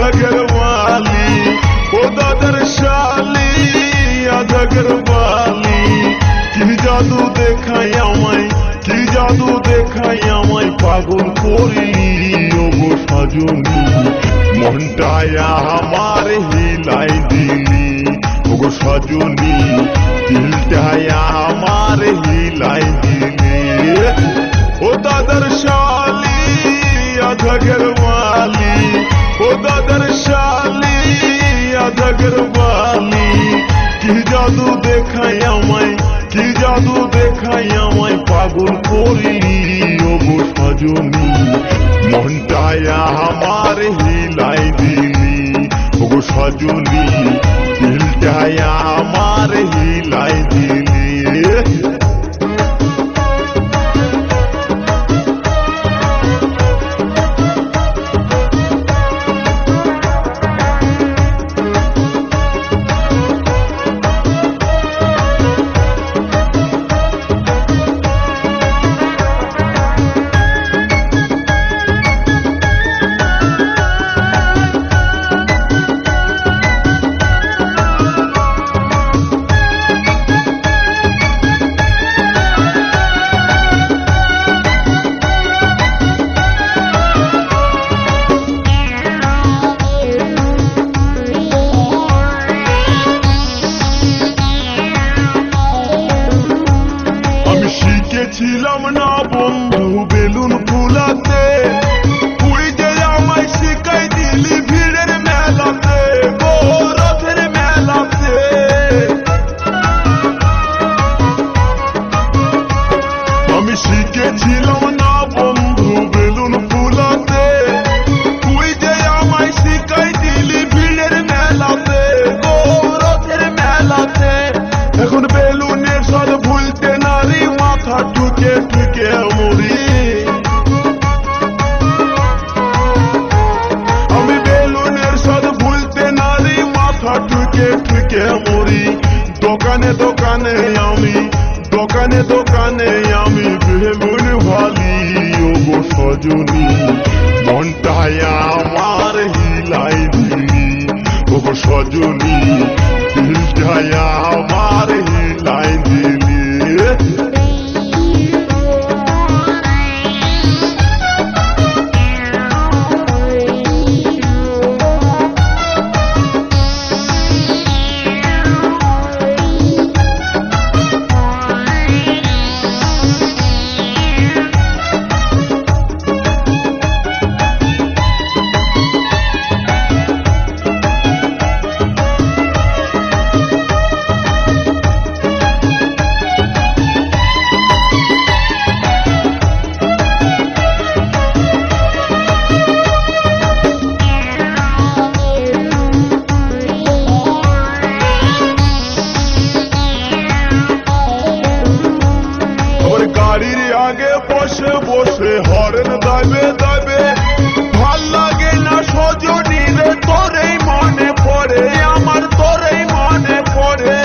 घरवाली ओ दादर शाली आधा घरवाली की जादू देखाई आमाय की जादू देखाई आमाय पागल करिली ओ गो सजनी मनटाया हमार हिलाई दिली ओ गो सजनी दिलटाया हमार हिलाई दिली ओ दादर शाली आधा घरवाली ओ दादर शाली आधा घरवाली की जादू देखाई आमाय की जादू देखाई आमाय पागल करिली ओ गो सजनी मनटाया हमार हिलाई दिली ओ गो सजनी दिलटाया हमार हिलाई दिली ছিলাম না বন্ধু বেলুন ফুলাতে তুই যে আমায় শিখাই দিলি ভিড়ের মেলাতে গো রথের মেলাতে আমি শিখেছিলাম না বন্ধু বেলুন ফুলাতে তুই যে আমায় শিখাই দিলি ভিড়ের মেলাতে গো রথের মেলাতে এখন বেলুনের স্বাদ ভুলতে নারী মাথা ঠুকে ঠুকে মরি আমি বেলুনের স্বাদ ভুলতে নারী মাথা ঠুকে ঠুকে মরি দোকানে দোকানে আমি দোকানে দোকানে আমি বেলুন ভালি ও গো সজনী মনটায়া আমার হিলাই দিলি ও গো সজনী দিলটায়া আমার হিলাই দিলি গাড়ির আগে বসে বসে হরেন দাবে দাবে ভাল লাগে না সজনী রে তোরেই মনে পড়ে আমার তোরেই মনে পড়ে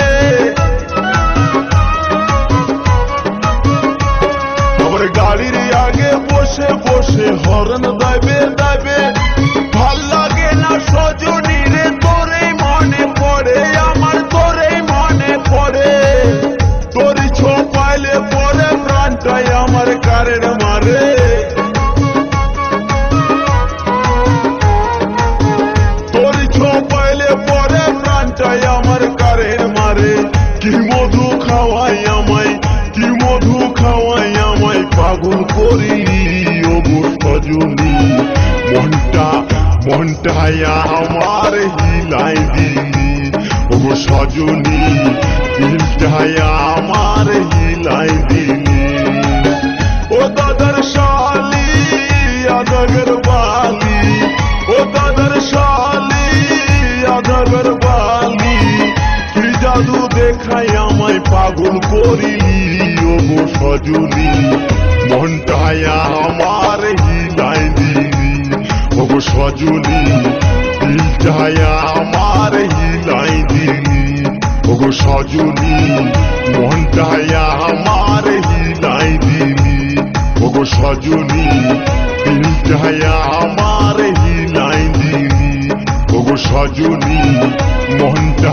আবার গাড়ির আগে বসে বসে হরেন দাবে দাবে ভাল লাগে না সজনী রে তোরেই মনে পড়ে আমার তোরেই মনে পড়ে তোরই ছোপাইলে পরে প্রাণটাই আমার কারের মারে তোরই ছোপাইলে পরে প্রাণটাই আমার কারের মারে কি মধু খাওয়াই আমায় কি মধু খাওয়াই আমায় পাগল করিলি ও গো সজনী মনটায়া আমার হিলাই দিলি ও গো সজনী দিলটায়া আমার হিলাই দিলি ও দাদর শালি আধা ঘরवाली ও দাদর শালি আধা ঘরवाली কি জাদু দেখাই আমায় পাগল করিলি ও গো সজনী মনটায়া আমার হিলাই দিলি ও গো সজনী দিলটায়া আমার হিলাই দিলি ও গো সজনী মনটায়া আমার হিলাই দিলি ও গো সজনী দিলটায়া আমার হিলাই দিলি সজনী মনটা